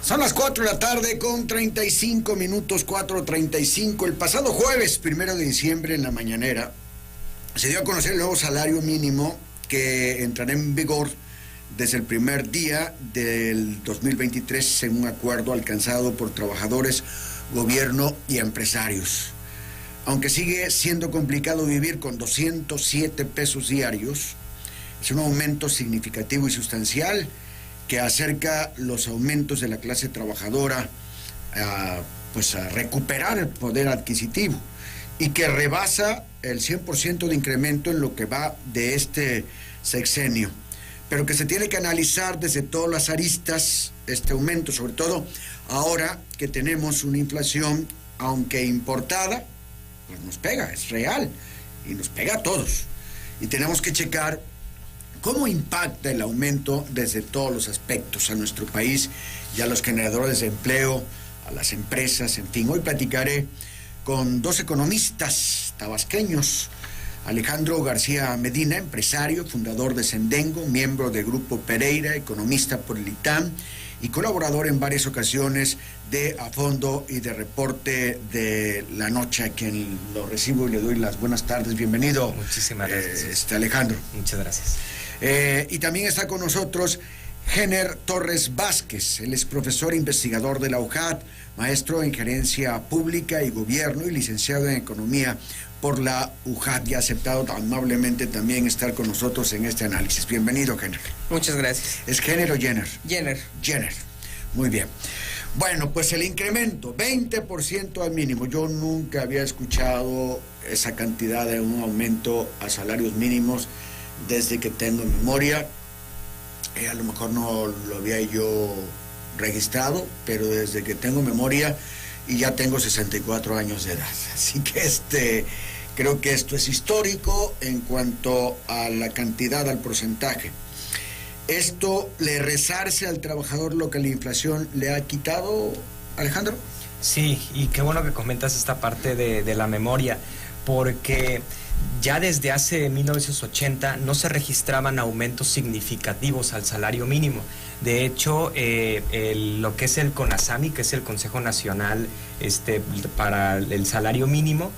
Son las 4 de la tarde con 35 minutos, 4:35. El pasado jueves, 1 de diciembre, en la mañanera, se dio a conocer el nuevo salario mínimo que entrará en vigor desde el primer día del 2023, según acuerdo alcanzado por trabajadores, gobierno y empresarios. Aunque sigue siendo complicado vivir con 207 pesos diarios, es un aumento significativo y sustancial que acerca los aumentos de la clase trabajadora a recuperar el poder adquisitivo y que rebasa el 100% de incremento en lo que va de este sexenio, pero que se tiene que analizar desde todas las aristas este aumento, sobre todo ahora que tenemos una inflación, aunque importada, pues nos pega, es real y nos pega a todos, y tenemos que checar cómo impacta el aumento desde todos los aspectos a nuestro país y a los generadores de empleo, a las empresas, en fin. Hoy platicaré con dos economistas tabasqueños: Alejandro García Medina, empresario, fundador de Sendengo, miembro del Grupo Pereira, economista por el ITAM y colaborador en varias ocasiones de A Fondo y de Reporte de la Noche, a quien lo recibo y le doy las buenas tardes. Bienvenido. Muchísimas gracias. Alejandro. Muchas gracias. Y también está con nosotros Jenner Torres Vázquez. Él es profesor e investigador de la UJAT, maestro en Gerencia Pública y Gobierno y licenciado en Economía por la UJAT, y ha aceptado amablemente también estar con nosotros en este análisis. Bienvenido, Jenner. Muchas gracias. ¿Es Jenner o Jenner? Jenner. Jenner. Muy bien. Bueno, pues el incremento, 20% al mínimo. Yo nunca había escuchado esa cantidad de un aumento a salarios mínimos desde que tengo memoria. A lo mejor no lo había yo registrado, pero desde que tengo memoria, y ya tengo 64 años de edad. Así que creo que esto es histórico en cuanto a la cantidad, al porcentaje. ¿Esto le resarce al trabajador lo que la inflación le ha quitado, Alejandro? Sí, y qué bueno que comentas esta parte de la memoria, porque ya desde hace 1980 no se registraban aumentos significativos al salario mínimo. De hecho, lo que es el CONASAMI, que es el Consejo Nacional para el Salario Mínimo,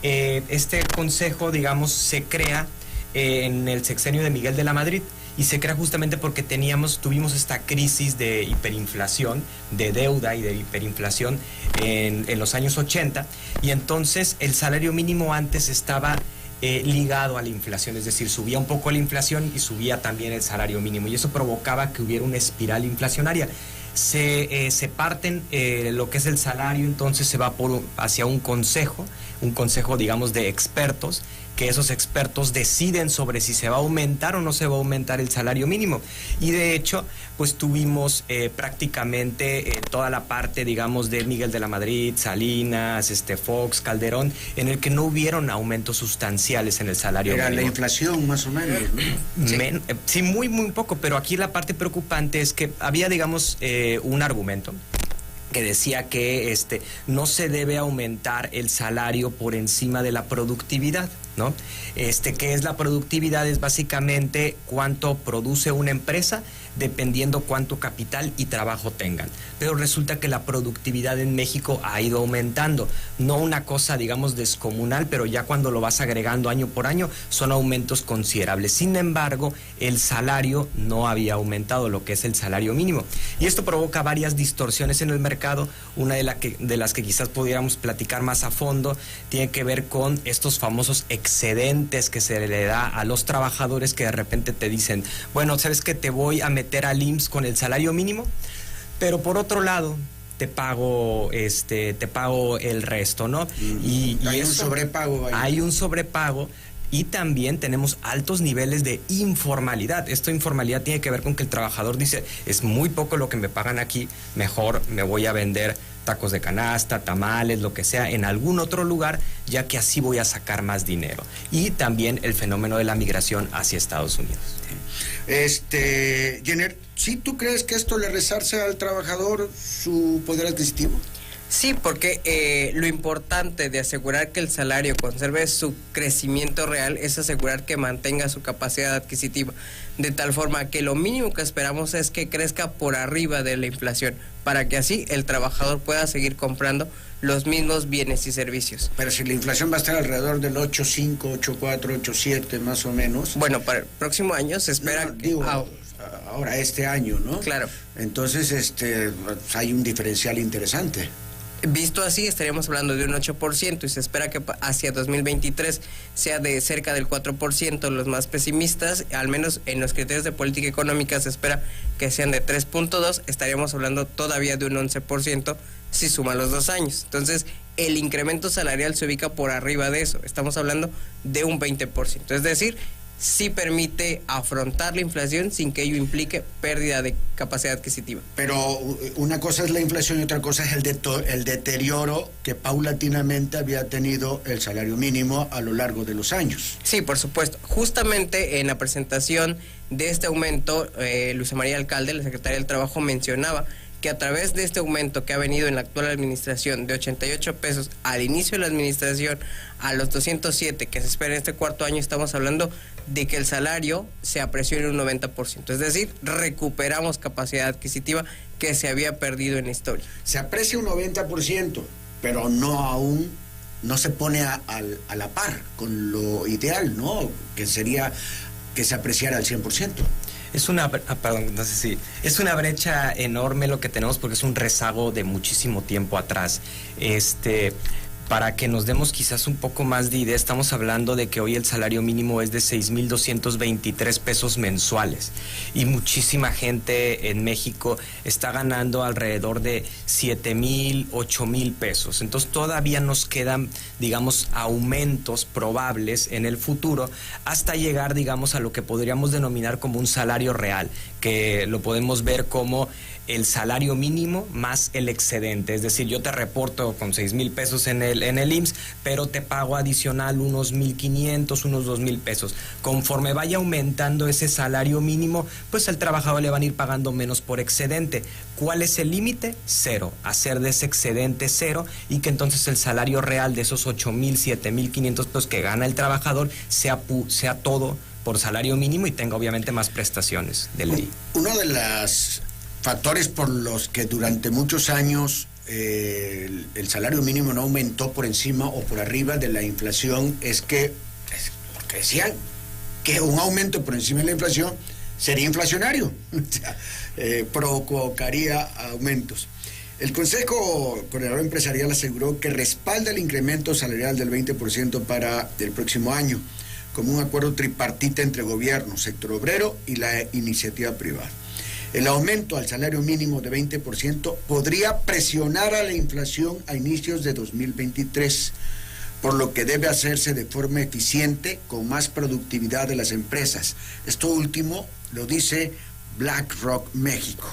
este consejo, digamos, se crea en el sexenio de Miguel de la Madrid, y se crea justamente porque tuvimos esta crisis de hiperinflación, de deuda y de hiperinflación en los años 80, y entonces el salario mínimo antes estaba ligado a la inflación, es decir, subía un poco la inflación y subía también el salario mínimo, y eso provocaba que hubiera una espiral inflacionaria. Se parten lo que es el salario, entonces se va hacia un consejo, digamos, de expertos, que esos expertos deciden sobre si se va a aumentar o no se va a aumentar el salario mínimo. Y de hecho, pues tuvimos prácticamente toda la parte, digamos, de Miguel de la Madrid, Salinas, Fox, Calderón, en el que no hubieron aumentos sustanciales en el salario mínimo. Era la inflación, más o menos, ¿no? Sí, muy poco, pero aquí la parte preocupante es que había, digamos, un argumento que decía que no se debe aumentar el salario por encima de la productividad, ¿no? ¿Qué es la productividad? Es básicamente cuánto produce una empresa dependiendo cuánto capital y trabajo tengan. Pero resulta que la productividad en México ha ido aumentando, no una cosa, digamos, descomunal, pero ya cuando lo vas agregando año por año son aumentos considerables. Sin embargo, el salario no había aumentado, lo que es el salario mínimo. Y esto provoca varias distorsiones en el mercado. Una de las que quizás pudiéramos platicar más a fondo tiene que ver con estos famosos excedentes que se le da a los trabajadores, que de repente te dicen, bueno, ¿sabes qué? Te voy a meter al IMSS con el salario mínimo, pero por otro lado te pago el resto, ¿no? Y hay un sobrepago ahí. Hay un sobrepago. Y también tenemos altos niveles de informalidad. Esta informalidad tiene que ver con que el trabajador dice, es muy poco lo que me pagan aquí, mejor me voy a vender tacos de canasta, tamales, lo que sea, en algún otro lugar, ya que así voy a sacar más dinero. Y también el fenómeno de la migración hacia Estados Unidos. Jenner, ¿sí tú crees que esto le resarce al trabajador su poder adquisitivo? Sí, porque lo importante de asegurar que el salario conserve su crecimiento real es asegurar que mantenga su capacidad adquisitiva, de tal forma que lo mínimo que esperamos es que crezca por arriba de la inflación, para que así el trabajador pueda seguir comprando los mismos bienes y servicios. Pero si la inflación va a estar alrededor del 8.5, 8.4, 8.7 más o menos. Bueno, para el próximo año se espera ahora este año, ¿no? Claro. Entonces, hay un diferencial interesante. Visto así, estaríamos hablando de un 8% y se espera que hacia 2023 sea de cerca del 4%. Los más pesimistas, al menos en los criterios de política económica, se espera que sean de 3.2%. Estaríamos hablando todavía de un 11% si suma los 2 años. Entonces, el incremento salarial se ubica por arriba de eso. Estamos hablando de un 20%. Es decir, sí permite afrontar la inflación sin que ello implique pérdida de capacidad adquisitiva. Pero una cosa es la inflación y otra cosa es el deterioro que paulatinamente había tenido el salario mínimo a lo largo de los años. Sí, por supuesto. Justamente en la presentación de este aumento, Luisa María Alcalde, la secretaria del Trabajo, mencionaba que a través de este aumento que ha venido en la actual administración de 88 pesos al inicio de la administración a los 207 que se espera en este cuarto año, estamos hablando de que el salario se apreció en un 90%, es decir, recuperamos capacidad adquisitiva que se había perdido en la historia. Se aprecia un 90%, pero no se pone a la par con lo ideal, ¿no? Que sería que se apreciara al 100%. Es una brecha enorme lo que tenemos, porque es un rezago de muchísimo tiempo atrás. Para que nos demos quizás un poco más de idea, estamos hablando de que hoy el salario mínimo es de 6,223 pesos mensuales y muchísima gente en México está ganando alrededor de 7,000, 8,000 pesos. Entonces todavía nos quedan, digamos, aumentos probables en el futuro hasta llegar, digamos, a lo que podríamos denominar como un salario real, que lo podemos ver como el salario mínimo más el excedente. Es decir, yo te reporto con 6,000 pesos en el IMSS, pero te pago adicional unos 1,500, unos 2,000 pesos. Conforme vaya aumentando ese salario mínimo, pues al trabajador le van a ir pagando menos por excedente. ¿Cuál es el límite? 0. Hacer de ese excedente 0 y que entonces el salario real de esos 8,000, 7,500 pesos que gana el trabajador sea todo por salario mínimo y tenga obviamente más prestaciones de ley. Uno de los factores por los que durante muchos años el salario mínimo no aumentó por encima o por arriba de la inflación porque decían que un aumento por encima de la inflación sería inflacionario, o sea, provocaría aumentos. El Consejo Coordinador Empresarial aseguró que respalda el incremento salarial del 20% para el próximo año, como un acuerdo tripartita entre gobierno, sector obrero y la iniciativa privada. El aumento al salario mínimo de 20% podría presionar a la inflación a inicios de 2023, por lo que debe hacerse de forma eficiente con más productividad de las empresas. Esto último lo dice BlackRock México.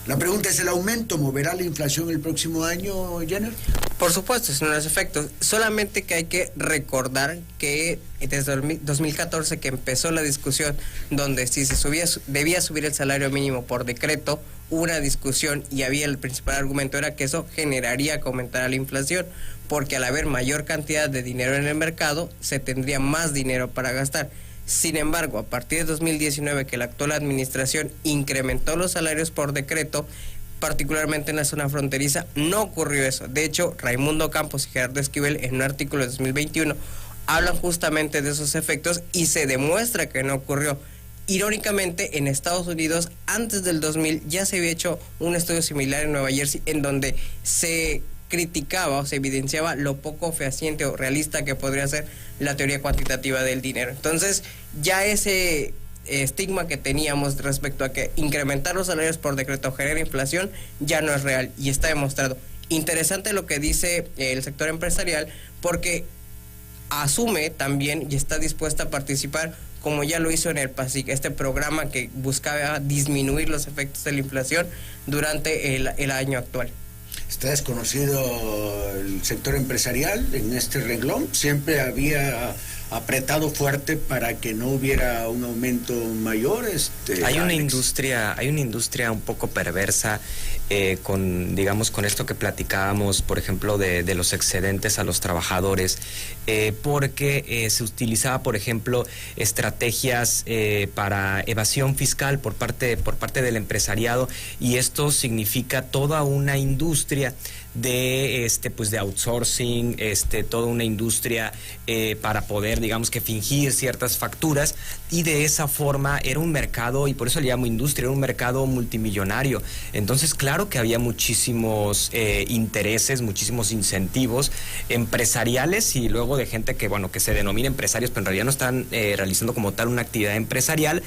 La pregunta es, ¿el aumento moverá la inflación el próximo año, Jenner? Por supuesto, son los efectos. Solamente que hay que recordar que desde 2014 que empezó la discusión donde si debía subir el salario mínimo por decreto, hubo una discusión y el principal argumento era que eso generaría que aumentara la inflación, porque al haber mayor cantidad de dinero en el mercado, se tendría más dinero para gastar. Sin embargo, a partir de 2019, que la actual administración incrementó los salarios por decreto, particularmente en la zona fronteriza, no ocurrió eso. De hecho, Raimundo Campos y Gerardo Esquivel, en un artículo de 2021, hablan justamente de esos efectos y se demuestra que no ocurrió. Irónicamente, en Estados Unidos, antes del 2000, ya se había hecho un estudio similar en Nueva Jersey, en donde se criticaba o se evidenciaba lo poco fehaciente o realista que podría ser la teoría cuantitativa del dinero. Entonces, ya ese estigma que teníamos respecto a que incrementar los salarios por decreto genera inflación ya no es real y está demostrado. Interesante lo que dice el sector empresarial, porque asume también y está dispuesta a participar, como ya lo hizo en el PASIC, este programa que buscaba disminuir los efectos de la inflación durante el año actual. Está desconocido el sector empresarial en este renglón. Siempre había apretado fuerte para que no hubiera un aumento mayor. Hay una industria un poco perversa con, digamos, con esto que platicábamos, por ejemplo, de los excedentes a los trabajadores, porque se utilizaba, por ejemplo, estrategias para evasión fiscal por parte del empresariado, y esto significa toda una industria de pues de outsourcing, toda una industria para poder, digamos, que fingir ciertas facturas, y de esa forma era un mercado, y por eso le llamo industria, era un mercado multimillonario. Entonces, claro que había muchísimos intereses, muchísimos incentivos empresariales, y luego de gente que, bueno, que se denomina empresarios, pero en realidad no están realizando como tal una actividad empresarial,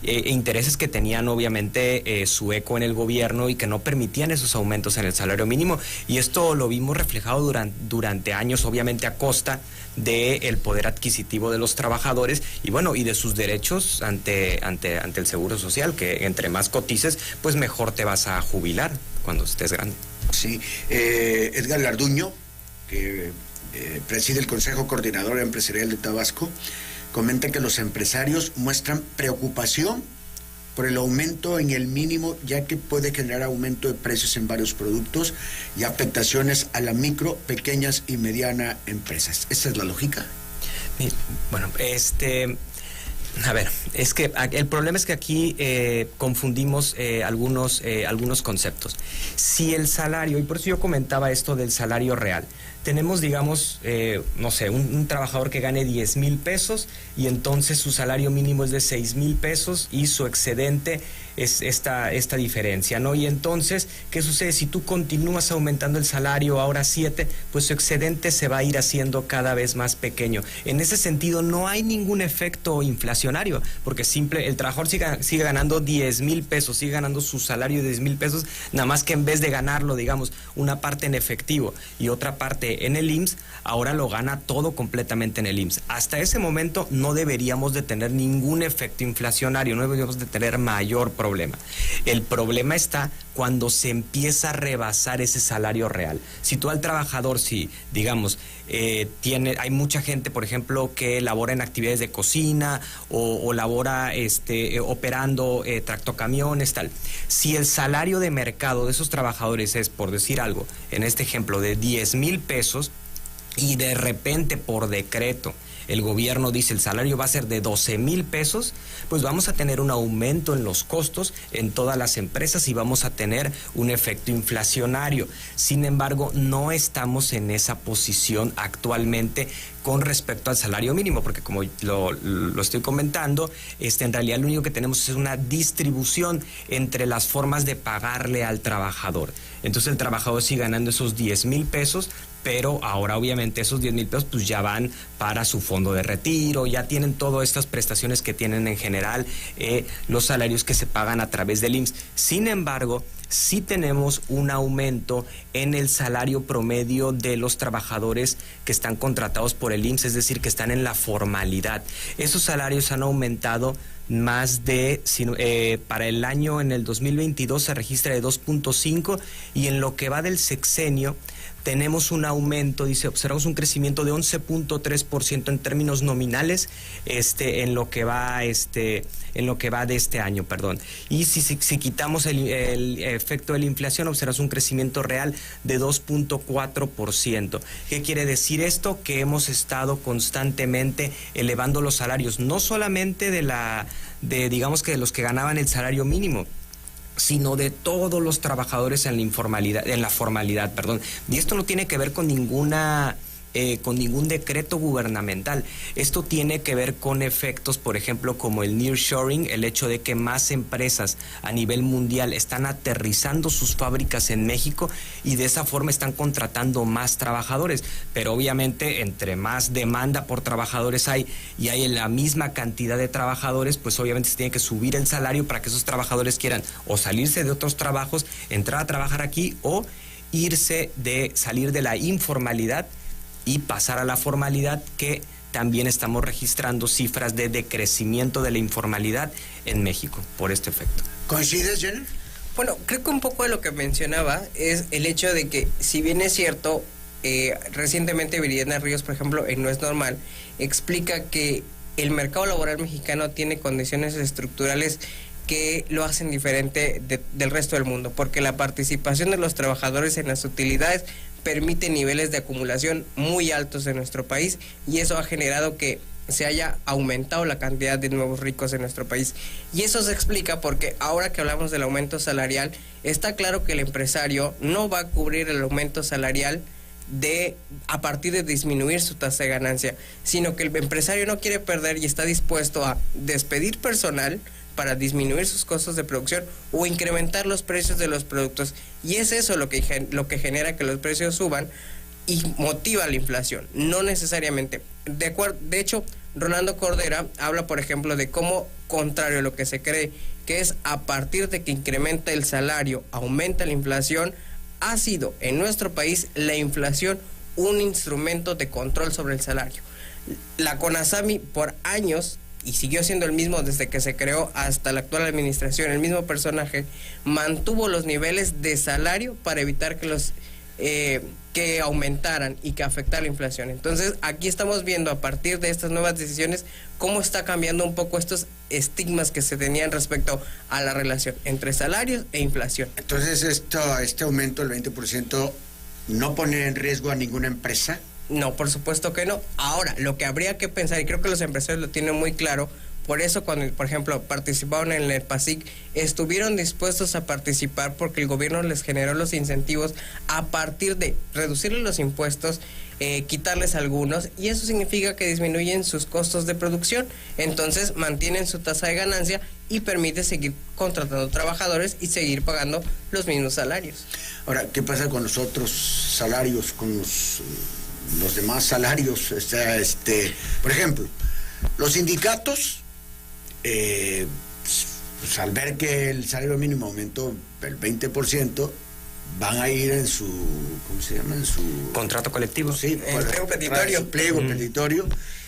intereses que tenían obviamente su eco en el gobierno y que no permitían esos aumentos en el salario mínimo, y esto lo vimos reflejado durante años, obviamente a costa del poder adquisitivo de los trabajadores y bueno, y de sus derechos ante el seguro social, que entre más cotices, pues mejor te vas a jubilar cuando estés grande. Sí, Edgar Garduño, que preside el Consejo Coordinador Empresarial de Tabasco, comenta que los empresarios muestran preocupación por el aumento en el mínimo, ya que puede generar aumento de precios en varios productos y afectaciones a la micro, pequeñas y mediana empresas. ¿Esa es la lógica? Bueno, a ver, es que el problema es que aquí confundimos algunos conceptos. Si el salario, y por eso yo comentaba esto del salario real, tenemos, digamos, no sé, un trabajador que gane 10,000 pesos y entonces su salario mínimo es de 6,000 pesos y su excedente es esta diferencia, ¿no? Y entonces, ¿qué sucede? Si tú continúas aumentando el salario, ahora 7, pues su excedente se va a ir haciendo cada vez más pequeño. En ese sentido, no hay ningún efecto inflacionario, porque el trabajador sigue ganando 10,000 pesos, sigue ganando su salario de 10,000 pesos, nada más que en vez de ganarlo, digamos, una parte en efectivo y otra parte en el IMSS, ahora lo gana todo completamente en el IMSS. Hasta ese momento no deberíamos de tener ningún efecto inflacionario, no deberíamos de tener mayor problema. El problema está cuando se empieza a rebasar ese salario real. Si tú al trabajador, digamos, hay mucha gente, por ejemplo, que labora en actividades de cocina o labora operando tractocamiones, tal. Si el salario de mercado de esos trabajadores es, por decir algo, en este ejemplo, de 10,000 pesos, y de repente por decreto el gobierno dice el salario va a ser de 12,000 pesos, pues vamos a tener un aumento en los costos en todas las empresas y vamos a tener un efecto inflacionario. Sin embargo, no estamos en esa posición actualmente con respecto al salario mínimo, porque como lo estoy comentando, en realidad lo único que tenemos es una distribución entre las formas de pagarle al trabajador. Entonces el trabajador sigue ganando esos 10,000 pesos, pero ahora obviamente esos 10,000 pesos pues ya van para su fondo de retiro, ya tienen todas estas prestaciones que tienen en general los salarios que se pagan a través del IMSS. Sin embargo, sí tenemos un aumento en el salario promedio de los trabajadores que están contratados por el IMSS, es decir, que están en la formalidad. Esos salarios han aumentado más para el año, en el 2022 se registra de 2.5 y en lo que va del sexenio tenemos un aumento, observamos un crecimiento de 11.3% en términos nominales en lo que va de este año, perdón. Y si quitamos el efecto de la inflación, observamos un crecimiento real de 2.4%. ¿Qué quiere decir esto? Que hemos estado constantemente elevando los salarios, no solamente digamos que de los que ganaban el salario mínimo, sino de todos los trabajadores en la formalidad. Y esto no tiene que ver con ningún decreto gubernamental. Esto tiene que ver con efectos, por ejemplo, como el nearshoring, el hecho de que más empresas a nivel mundial están aterrizando sus fábricas en México y de esa forma están contratando más trabajadores. Pero obviamente, entre más demanda por trabajadores hay la misma cantidad de trabajadores, pues obviamente se tiene que subir el salario para que esos trabajadores quieran o salirse de otros trabajos, entrar a trabajar aquí o salir de la informalidad y pasar a la formalidad, que también estamos registrando cifras de decrecimiento de la informalidad en México por este efecto. ¿Coincides, Jenner? Bueno, creo que un poco de lo que mencionaba es el hecho de que, si bien es cierto, Recientemente Viridiana Ríos, por ejemplo, en No es Normal, explica que el mercado laboral mexicano tiene condiciones estructurales que lo hacen diferente del resto del mundo, porque la participación de los trabajadores en las utilidades permite niveles de acumulación muy altos en nuestro país, y eso ha generado que se haya aumentado la cantidad de nuevos ricos en nuestro país. Y eso se explica porque ahora que hablamos del aumento salarial, está claro que el empresario no va a cubrir el aumento salarial a partir de disminuir su tasa de ganancia, sino que el empresario no quiere perder y está dispuesto a despedir personal para disminuir sus costos de producción o incrementar los precios de los productos. Y es eso lo que genera que los precios suban y motiva la inflación, no necesariamente. De hecho, Rolando Cordera habla, por ejemplo, de cómo, contrario a lo que se cree, que es a partir de que incrementa el salario, aumenta la inflación, ha sido en nuestro país la inflación un instrumento de control sobre el salario. La CONASAMI por años, y siguió siendo el mismo desde que se creó hasta la actual administración, el mismo personaje, mantuvo los niveles de salario para evitar que aumentaran y que afectara la inflación. Entonces, aquí estamos viendo a partir de estas nuevas decisiones cómo está cambiando un poco estos estigmas que se tenían respecto a la relación entre salarios e inflación. Entonces, este aumento del 20% no pone en riesgo a ninguna empresa. No, por supuesto que no. Ahora, lo que habría que pensar, y creo que los empresarios lo tienen muy claro, por eso cuando, por ejemplo, participaron en el PASIC, estuvieron dispuestos a participar porque el gobierno les generó los incentivos a partir de reducirles los impuestos, quitarles algunos, y eso significa que disminuyen sus costos de producción, entonces mantienen su tasa de ganancia y permite seguir contratando trabajadores y seguir pagando los mismos salarios. Ahora, ¿qué pasa con los otros salarios, con los demás salarios? Por ejemplo, los sindicatos, pues, al ver que el salario mínimo aumentó el 20%, van a ir en su, ¿cómo se llama? En su contrato colectivo. Sí, pliego petitorio.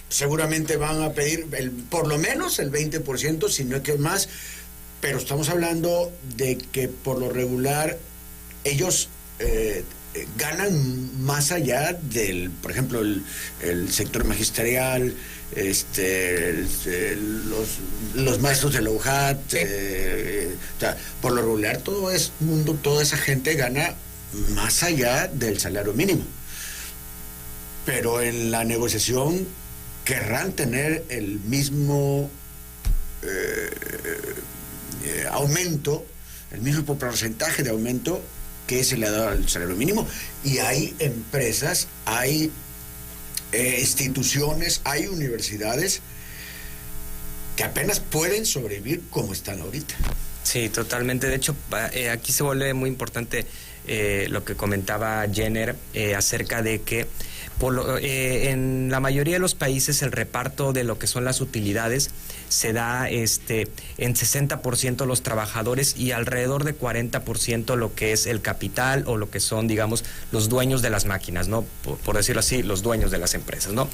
Seguramente van a pedir por lo menos el 20%, si no es que más, pero estamos hablando de que por lo regular ellos ganan más allá del, por ejemplo, el sector magisterial, los maestros de la UJAT, sí. O sea, por lo regular toda esa gente gana más allá del salario mínimo. Pero en la negociación querrán tener el mismo aumento, el mismo porcentaje de aumento que se le ha dado al salario mínimo. Y hay empresas, hay instituciones, hay universidades que apenas pueden sobrevivir como están ahorita. Sí, totalmente. De hecho, aquí se vuelve muy importante lo que comentaba Jenner acerca de que en la mayoría de los países el reparto de lo que son las utilidades se da en 60% los trabajadores y alrededor de 40% lo que es el capital o lo que son, digamos, los dueños de las máquinas, ¿no? Por decirlo así, los dueños de las empresas, ¿no?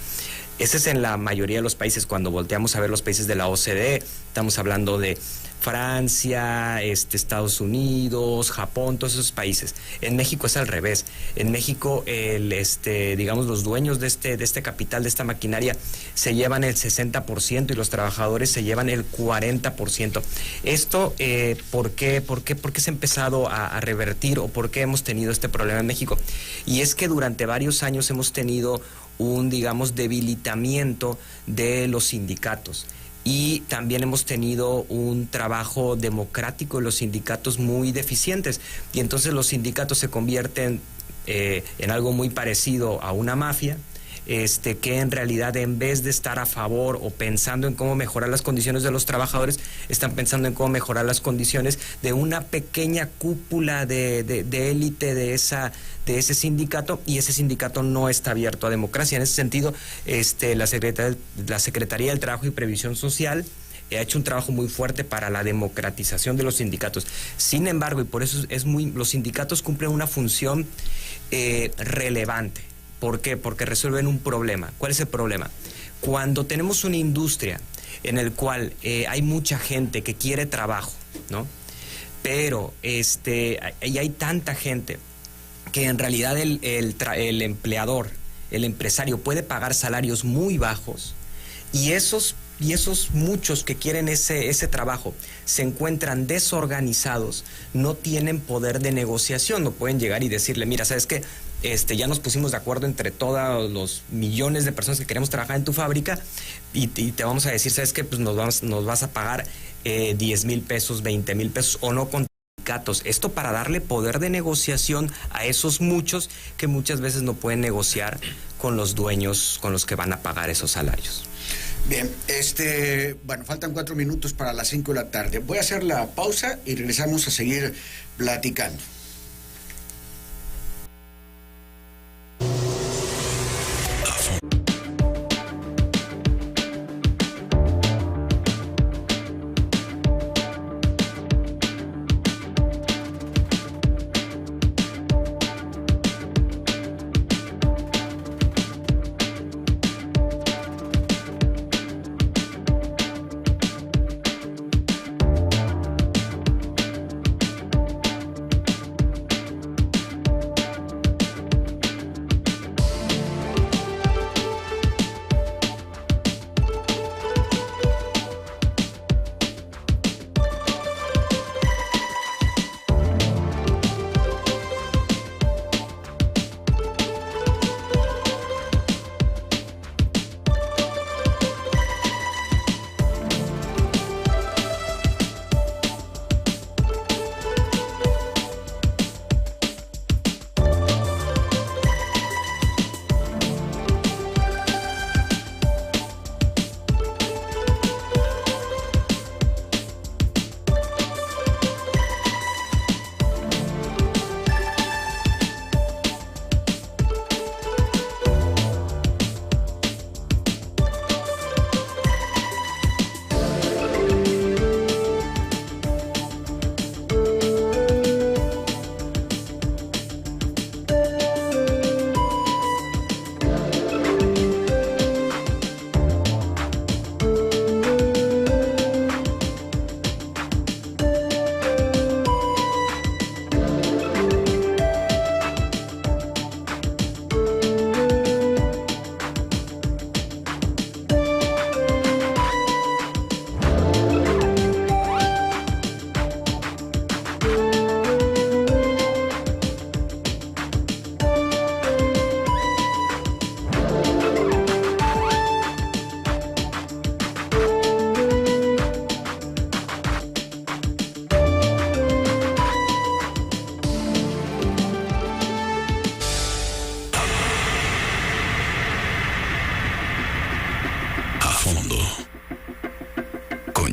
Ese es en la mayoría de los países. Cuando volteamos a ver los países de la OCDE, estamos hablando de Francia, Estados Unidos, Japón, todos esos países. En México es al revés. En México, digamos, los dueños de este capital, de esta maquinaria, se llevan el 60% y los trabajadores se llevan el 40%. Esto, ¿por qué se ha empezado a revertir o por qué hemos tenido este problema en México? Y es que durante varios años hemos tenido un, digamos, debilitamiento de los sindicatos. Y también hemos tenido un trabajo democrático de los sindicatos muy deficientes. Y entonces los sindicatos se convierten en algo muy parecido a una mafia, que en realidad, en vez de estar a favor o pensando en cómo mejorar las condiciones de los trabajadores, están pensando en cómo mejorar las condiciones de una pequeña cúpula de élite de ese sindicato, y ese sindicato no está abierto a democracia. En ese sentido, la Secretaría del Trabajo y Previsión Social ha hecho un trabajo muy fuerte para la democratización de los sindicatos. Sin embargo, y por eso los sindicatos cumplen una función relevante. ¿Por qué? Porque resuelven un problema. ¿Cuál es el problema? Cuando tenemos una industria en el cual hay mucha gente que quiere trabajo, ¿no? Pero y hay tanta gente que en realidad el empleador, el empresario puede pagar salarios muy bajos y esos muchos que quieren ese trabajo se encuentran desorganizados, no tienen poder de negociación, no pueden llegar y decirle, mira, ¿sabes qué? Ya nos pusimos de acuerdo entre todos los millones de personas que queremos trabajar en tu fábrica y te vamos a decir, ¿sabes qué? Pues nos vas a pagar 10,000 pesos, 20,000 pesos o no con sindicatos. Esto para darle poder de negociación a esos muchos que muchas veces no pueden negociar con los dueños con los que van a pagar esos salarios. Bien, bueno, faltan 4 minutos para las 5 de la tarde. Voy a hacer la pausa y regresamos a seguir platicando.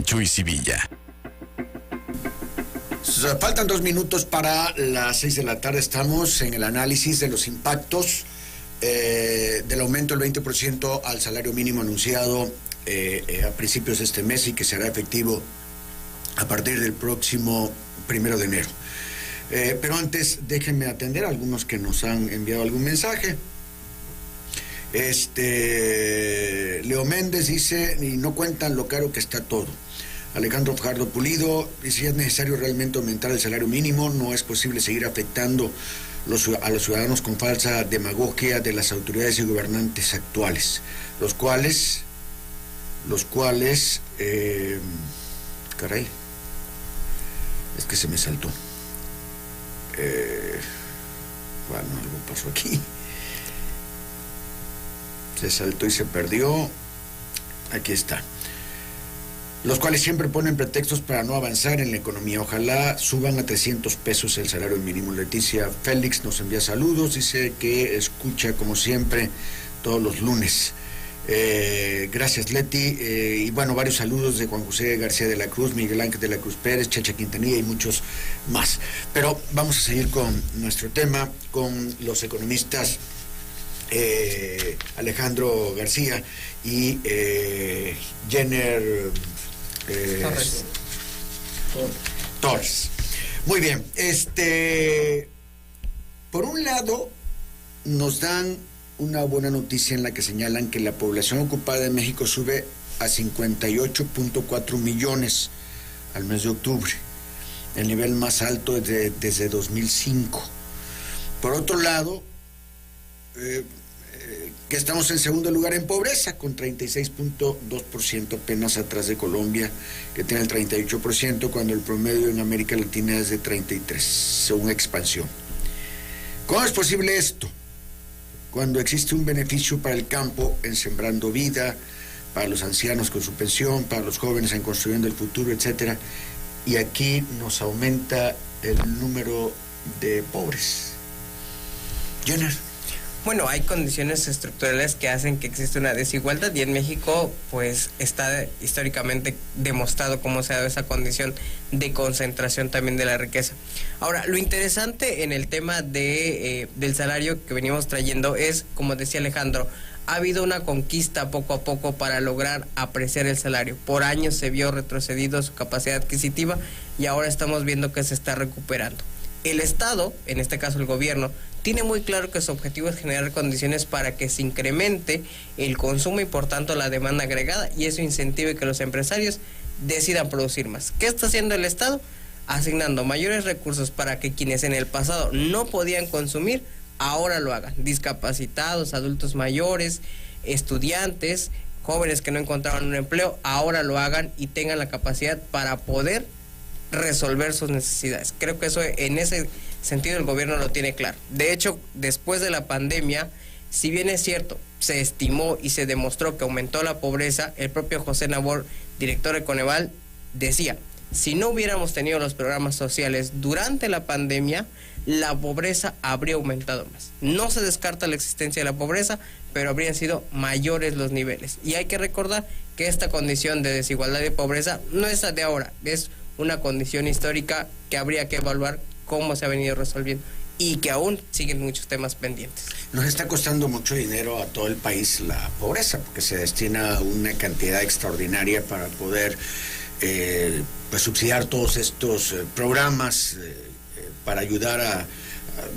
Chuy Sevilla. Faltan 2 minutos para las 6 de la tarde. Estamos en el análisis de los impactos del aumento del 20% al salario mínimo anunciado a principios de este mes y que será efectivo a partir del próximo 1 de enero. Pero antes déjenme atender a algunos que nos han enviado algún mensaje. Leo Méndez dice, y no cuentan lo caro que está todo. Alejandro Fajardo Pulido dice, si es necesario realmente aumentar el salario mínimo, no es posible seguir afectando a los ciudadanos con falsa demagogia de las autoridades y gobernantes actuales, los cuales, caray, es que se me saltó. Bueno, algo pasó aquí. Se saltó y se perdió. Aquí está. Los cuales siempre ponen pretextos para no avanzar en la economía. Ojalá suban a 300 pesos el salario mínimo. Leticia Félix nos envía saludos, dice que escucha como siempre todos los lunes. Gracias, Leti. Y bueno, varios saludos de Juan José García de la Cruz, Miguel Ángel de la Cruz Pérez, Chacha Quintanilla y muchos más. Pero vamos a seguir con nuestro tema, con los economistas Alejandro García y Jenner Torres. Muy bien, por un lado nos dan una buena noticia en la que señalan que la población ocupada de México sube a 58.4 millones al mes de octubre, el nivel más alto desde 2005. Por otro lado, que estamos en segundo lugar en pobreza, con 36.2%, apenas atrás de Colombia, que tiene el 38%, cuando el promedio en América Latina es de 33%, según Expansión. ¿Cómo es posible esto? Cuando existe un beneficio para el campo en Sembrando Vida, para los ancianos con su pensión, para los jóvenes en Construyendo el Futuro, etcétera, y aquí nos aumenta el número de pobres. Jenner. Bueno, hay condiciones estructurales que hacen que exista una desigualdad, y en México pues está históricamente demostrado cómo se ha dado esa condición de concentración también de la riqueza. Ahora, lo interesante en el tema del salario que venimos trayendo es, como decía Alejandro, ha habido una conquista poco a poco para lograr apreciar el salario. Por años se vio retrocedido su capacidad adquisitiva y ahora estamos viendo que se está recuperando. El Estado, en este caso el gobierno, tiene muy claro que su objetivo es generar condiciones para que se incremente el consumo y por tanto la demanda agregada, y eso incentive que los empresarios decidan producir más. ¿Qué está haciendo el Estado? Asignando mayores recursos para que quienes en el pasado no podían consumir, ahora lo hagan. Discapacitados, adultos mayores, estudiantes, jóvenes que no encontraban un empleo, ahora lo hagan y tengan la capacidad para poder resolver sus necesidades. Creo que eso, en ese sentido, el gobierno lo tiene claro. De hecho, después de la pandemia, si bien es cierto, se estimó y se demostró que aumentó la pobreza, el propio José Nabor, director de Coneval, decía: si no hubiéramos tenido los programas sociales durante la pandemia, la pobreza habría aumentado más. No se descarta la existencia de la pobreza, pero habrían sido mayores los niveles. Y hay que recordar que esta condición de desigualdad y pobreza no es de ahora, es una condición histórica que habría que evaluar cómo se ha venido resolviendo y que aún siguen muchos temas pendientes. Nos está costando mucho dinero a todo el país la pobreza, porque se destina una cantidad extraordinaria para poder pues subsidiar todos estos programas para ayudar a,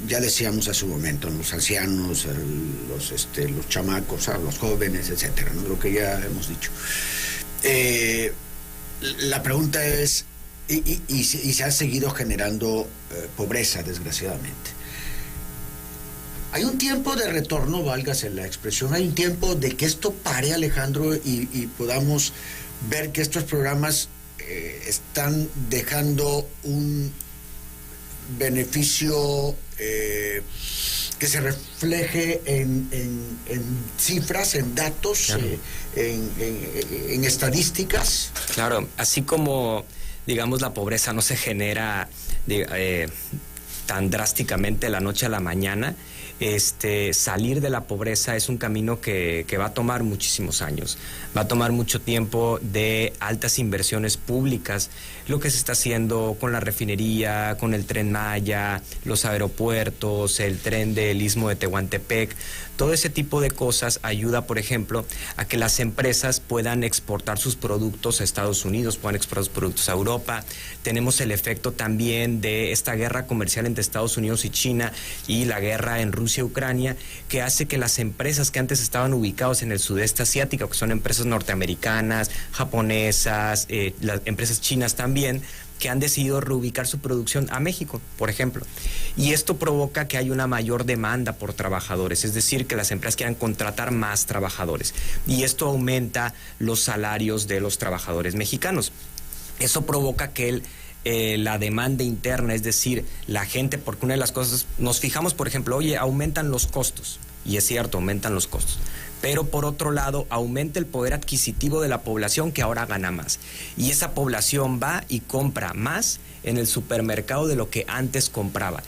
ya decíamos hace un momento, a los ancianos, a los chamacos, a los jóvenes, etcétera, ¿no? Lo que ya hemos dicho. La pregunta es, y se ha seguido generando pobreza, desgraciadamente. Hay un tiempo de retorno, válgase la expresión, hay un tiempo de que esto pare, Alejandro, y podamos ver que estos programas están dejando un beneficio que se refleje en cifras, en datos, claro, en estadísticas. Claro, así como, digamos, la pobreza no se genera tan drásticamente de la noche a la mañana, salir de la pobreza es un camino que va a tomar muchísimos años, va a tomar mucho tiempo de altas inversiones públicas, lo que se está haciendo con la refinería, con el Tren Maya, los aeropuertos, el tren del Istmo de Tehuantepec. Todo ese tipo de cosas ayuda, por ejemplo, a que las empresas puedan exportar sus productos a Estados Unidos, puedan exportar sus productos a Europa. Tenemos el efecto también de esta guerra comercial entre Estados Unidos y China y la guerra en Rusia y Ucrania, que hace que las empresas que antes estaban ubicadas en el sudeste asiático, que son empresas norteamericanas, japonesas, las empresas chinas también, que han decidido reubicar su producción a México, por ejemplo. Y esto provoca que hay una mayor demanda por trabajadores, es decir, que las empresas quieran contratar más trabajadores. Y esto aumenta los salarios de los trabajadores mexicanos. Eso provoca que la demanda interna, es decir, la gente, porque una de las cosas, nos fijamos, por ejemplo, oye, aumentan los costos, y es cierto, aumentan los costos, pero por otro lado aumenta el poder adquisitivo de la población, que ahora gana más, y esa población va y compra más en el supermercado de lo que antes compraba.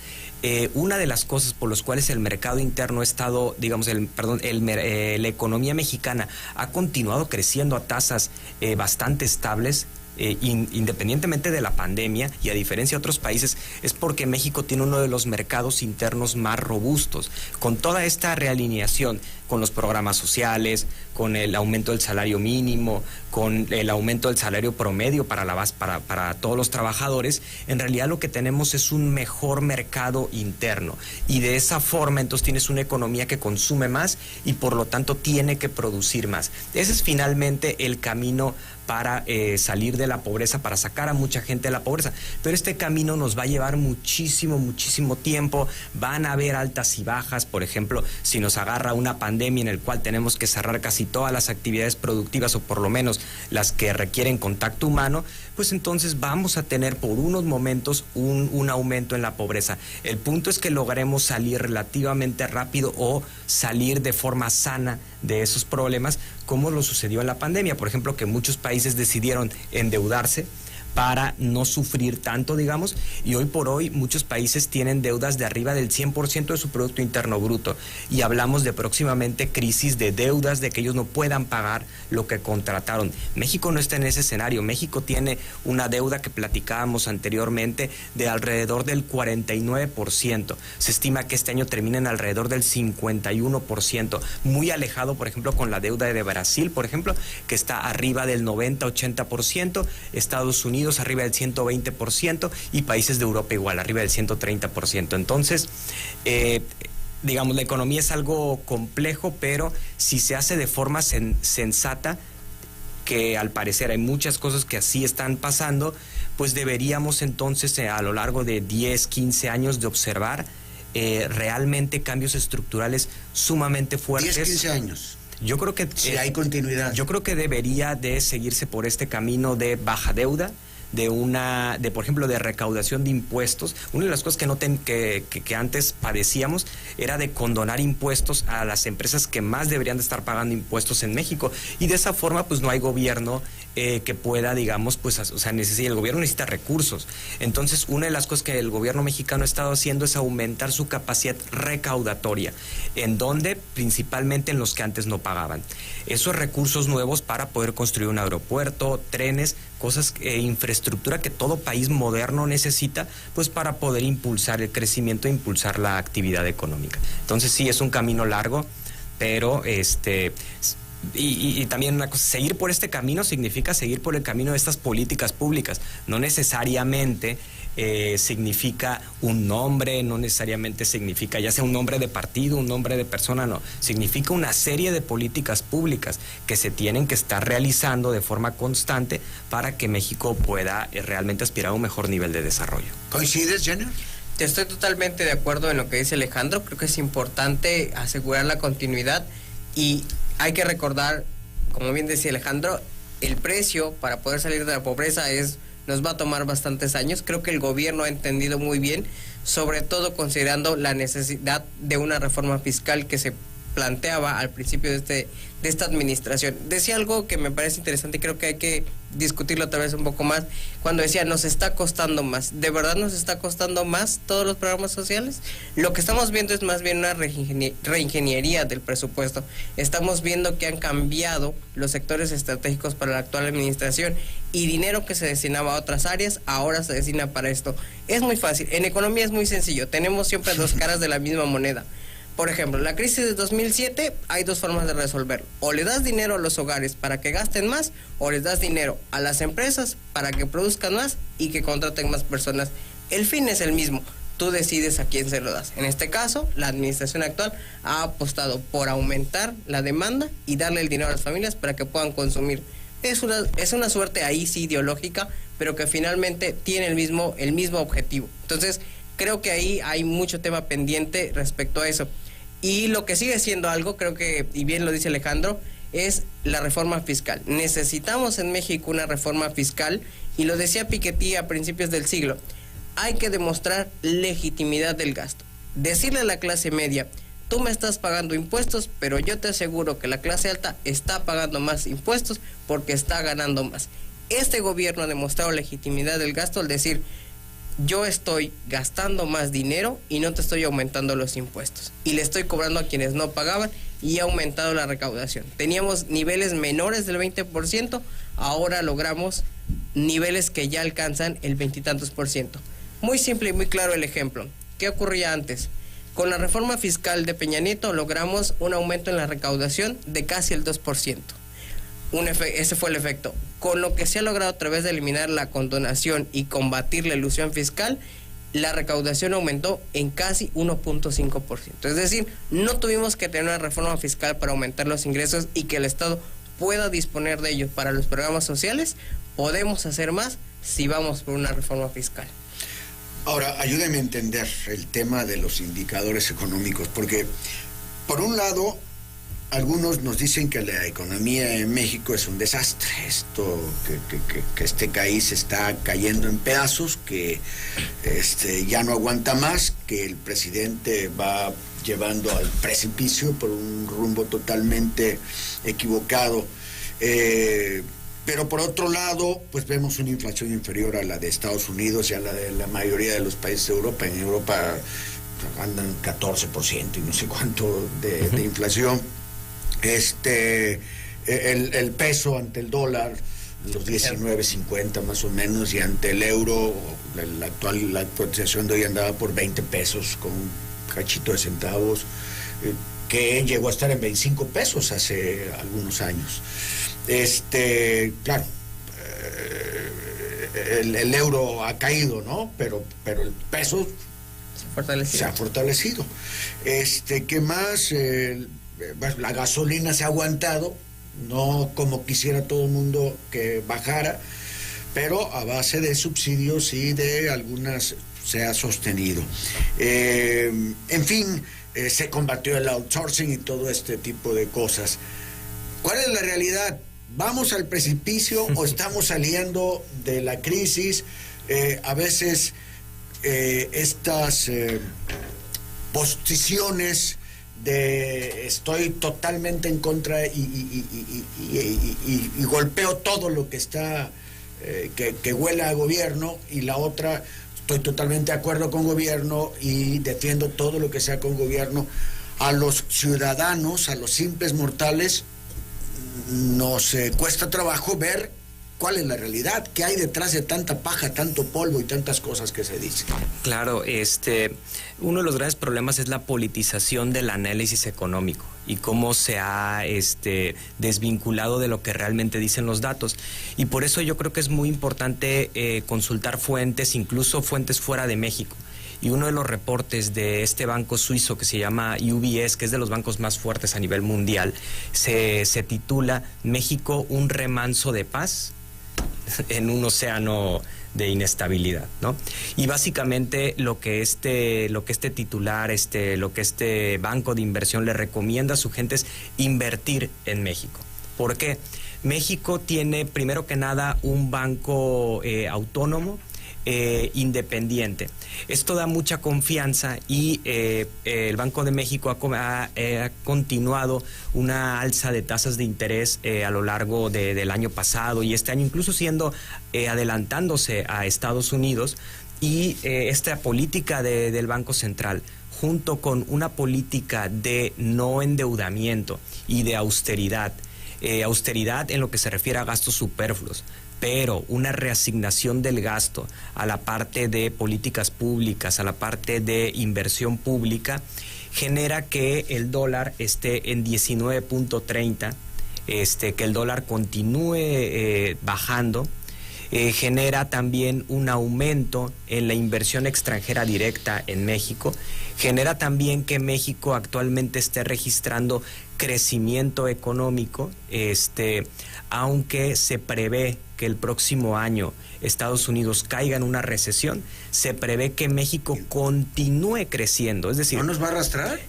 Una de las cosas por las cuales el mercado interno ha estado, digamos, la economía mexicana ha continuado creciendo a tasas bastante estables, independientemente de la pandemia, y a diferencia de otros países, es porque México tiene uno de los mercados internos más robustos. Con toda esta realineación con los programas sociales, con el aumento del salario mínimo, con el aumento del salario promedio para todos los trabajadores, en realidad lo que tenemos es un mejor mercado interno, y de esa forma entonces tienes una economía que consume más y por lo tanto tiene que producir más. Ese es finalmente el camino para salir de la pobreza, para sacar a mucha gente de la pobreza. Pero este camino nos va a llevar muchísimo tiempo. Van a haber altas y bajas. Por ejemplo, si nos agarra una pandemia en el cual tenemos que cerrar casi todas las actividades productivas, o por lo menos las que requieren contacto humano, pues entonces vamos a tener por unos momentos un aumento en la pobreza. El punto es que logremos salir relativamente rápido o salir de forma sana de esos problemas, como lo sucedió en la pandemia. Por ejemplo, que muchos países decidieron endeudarse para no sufrir tanto, digamos, y hoy por hoy muchos países tienen deudas de arriba del 100% de su Producto Interno Bruto, y hablamos de próximamente crisis de deudas, de que ellos no puedan pagar lo que contrataron. México no está en ese escenario. México tiene una deuda que platicábamos anteriormente de alrededor del 49%. Se estima que este año termina en alrededor del 51%, muy alejado, por ejemplo, con la deuda de Brasil, por ejemplo, que está arriba del 90-80%, Estados Unidos arriba del 120%, y países de Europa igual, arriba del 130%. Entonces, digamos, la economía es algo complejo, pero si se hace de forma sensata, que al parecer hay muchas cosas que así están pasando, pues deberíamos entonces a lo largo de 10, 15 años de observar realmente cambios estructurales sumamente fuertes. 10, 15 años. Yo creo que si hay continuidad. Yo creo que debería de seguirse por este camino de baja deuda, de por ejemplo, de recaudación de impuestos. Una de las cosas que antes padecíamos era de condonar impuestos a las empresas que más deberían de estar pagando impuestos en México, y de esa forma pues no hay gobierno que pueda, digamos, pues, o sea, el gobierno necesita recursos. Entonces, una de las cosas que el gobierno mexicano ha estado haciendo es aumentar su capacidad recaudatoria, en donde principalmente en los que antes no pagaban. Esos recursos nuevos para poder construir un aeropuerto, trenes, cosas, infraestructura que todo país moderno necesita, pues para poder impulsar el crecimiento e impulsar la actividad económica. Entonces sí, es un camino largo, pero y también una cosa, seguir por este camino significa seguir por el camino de estas políticas públicas. No necesariamente significa un nombre, no necesariamente significa ya sea un nombre de partido, un nombre de persona, no. Significa una serie de políticas públicas que se tienen que estar realizando de forma constante para que México pueda realmente aspirar a un mejor nivel de desarrollo. ¿Coincides, Jenner? Estoy totalmente de acuerdo en lo que dice Alejandro. Creo que es importante asegurar la continuidad, y hay que recordar, como bien decía Alejandro, el precio para poder salir de la pobreza nos va a tomar bastantes años. Creo que el gobierno ha entendido muy bien, sobre todo considerando la necesidad de una reforma fiscal que se planteaba al principio de esta administración. Decía algo que me parece interesante y creo que hay que discutirlo otra vez un poco más, cuando decía nos está costando más. ¿De verdad nos está costando más todos los programas sociales? Lo que estamos viendo es más bien una reingeniería del presupuesto. Estamos viendo que han cambiado los sectores estratégicos para la actual administración, y dinero que se destinaba a otras áreas ahora se destina para esto. Es muy fácil, en economía es muy sencillo, tenemos siempre dos caras de la misma moneda. Por ejemplo, la crisis de 2007, hay dos formas de resolverlo. O le das dinero a los hogares para que gasten más, o les das dinero a las empresas para que produzcan más y que contraten más personas. El fin es el mismo, tú decides a quién se lo das. En este caso, la administración actual ha apostado por aumentar la demanda y darle el dinero a las familias para que puedan consumir. Es una suerte ahí sí ideológica, pero que finalmente tiene el mismo objetivo. Entonces, creo que ahí hay mucho tema pendiente respecto a eso. Y lo que sigue siendo algo, creo que, y bien lo dice Alejandro, es la reforma fiscal. Necesitamos en México una reforma fiscal, y lo decía Piketty a principios del siglo. Hay que demostrar legitimidad del gasto. Decirle a la clase media, tú me estás pagando impuestos, pero yo te aseguro que la clase alta está pagando más impuestos porque está ganando más. Este gobierno ha demostrado legitimidad del gasto al decir, yo estoy gastando más dinero y no te estoy aumentando los impuestos, y le estoy cobrando a quienes no pagaban, y ha aumentado la recaudación. Teníamos niveles menores del 20%, ahora logramos niveles que ya alcanzan el 20 y tantos %. Muy simple y muy claro el ejemplo. ¿Qué ocurría antes? Con la reforma fiscal de Peña Nieto logramos un aumento en la recaudación de casi el 2%. Ese fue el efecto. Con lo que se ha logrado a través de eliminar la condonación y combatir la elusión fiscal, la recaudación aumentó en casi 1.5%. Es decir, no tuvimos que tener una reforma fiscal para aumentar los ingresos y que el Estado pueda disponer de ellos para los programas sociales. Podemos hacer más si vamos por una reforma fiscal. Ahora, ayúdeme a entender el tema de los indicadores económicos, porque por un lado, algunos nos dicen que la economía en México es un desastre, que este país está cayendo en pedazos, que ya no aguanta más, que el presidente va llevando al precipicio por un rumbo totalmente equivocado. Pero por otro lado, pues vemos una inflación inferior a la de Estados Unidos y a la de la mayoría de los países de Europa. En Europa andan 14% y no sé cuánto de inflación. El peso ante el dólar, los 19.50 más o menos, y ante el euro, la cotización de hoy andaba por 20 pesos con un cachito de centavos, que llegó a estar en 25 pesos hace algunos años. Claro, el euro ha caído, ¿no? Pero el peso se ha fortalecido. ¿Qué más? La gasolina se ha aguantado, no como quisiera todo el mundo que bajara, pero a base de subsidios y de algunas se ha sostenido. En fin, se combatió el outsourcing y todo este tipo de cosas. ¿Cuál es la realidad? ¿Vamos al precipicio o estamos saliendo de la crisis? A veces estas posiciones de estoy totalmente en contra y golpeo todo lo que está que huela a gobierno, y la otra, estoy totalmente de acuerdo con gobierno y defiendo todo lo que sea con gobierno. A los ciudadanos, a los simples mortales, nos cuesta trabajo ver cuál es la realidad, qué hay detrás de tanta paja, tanto polvo y tantas cosas que se dicen. Claro, uno de los grandes problemas es la politización del análisis económico y cómo se ha desvinculado de lo que realmente dicen los datos. Y por eso yo creo que es muy importante consultar fuentes, incluso fuentes fuera de México. Y uno de los reportes de este banco suizo que se llama UBS, que es de los bancos más fuertes a nivel mundial, se titula "México, un remanso de paz en un océano de inestabilidad", ¿no? Y básicamente lo que este titular, lo que este banco de inversión le recomienda a su gente es invertir en México. ¿Por qué? México tiene, primero que nada, un banco autónomo, independiente. Esto da mucha confianza y el Banco de México ha continuado una alza de tasas de interés a lo largo del año pasado y este año, incluso adelantándose a Estados Unidos, y esta política del Banco Central, junto con una política de no endeudamiento y de austeridad en lo que se refiere a gastos superfluos, pero una reasignación del gasto a la parte de políticas públicas, a la parte de inversión pública, genera que el dólar esté en 19.30, que el dólar continúe bajando. Genera también un aumento en la inversión extranjera directa en México, genera también que México actualmente esté registrando crecimiento económico, aunque se prevé que el próximo año Estados Unidos caiga en una recesión, se prevé que México continúe creciendo. Es decir, ¿no nos va a arrastrar?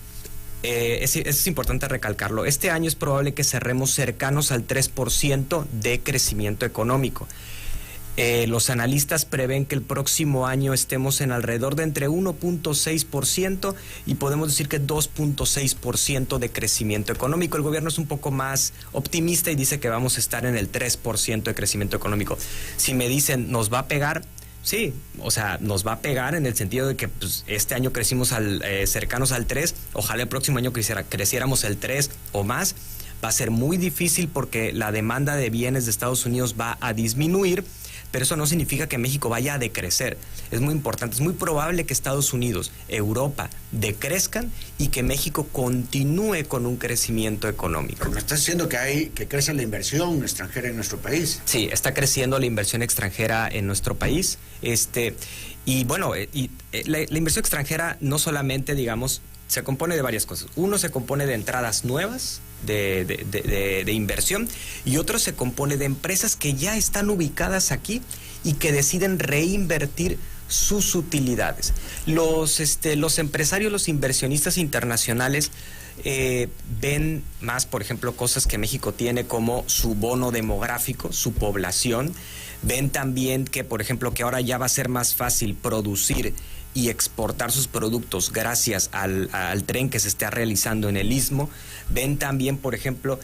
Es importante recalcarlo. Este año es probable que cerremos cercanos al 3% de crecimiento económico. Los analistas prevén que el próximo año estemos en alrededor de entre 1.6% y podemos decir que 2.6% de crecimiento económico. El gobierno es un poco más optimista y dice que vamos a estar en el 3% de crecimiento económico. Si me dicen, ¿nos va a pegar? Sí, o sea, nos va a pegar en el sentido de que pues, este año crecimos cercanos al 3%, ojalá el próximo año creciéramos el 3% o más. Va a ser muy difícil porque la demanda de bienes de Estados Unidos va a disminuir. pero eso no significa que México vaya a decrecer. Es muy importante, es muy probable que Estados Unidos, Europa decrezcan y que México continúe con un crecimiento económico. Pero me estás diciendo que crece la inversión extranjera en nuestro país. Sí, está creciendo la inversión extranjera en nuestro país. Y bueno, la inversión extranjera no solamente, digamos, se compone de varias cosas. Uno se compone de entradas nuevas de inversión y otro se compone de empresas que ya están ubicadas aquí y que deciden reinvertir sus utilidades. Los empresarios, los inversionistas internacionales ven más, por ejemplo, cosas que México tiene como su bono demográfico, su población. Ven también que, por ejemplo, que ahora ya va a ser más fácil producir y exportar sus productos gracias al tren que se está realizando en el Istmo. Ven también, por ejemplo,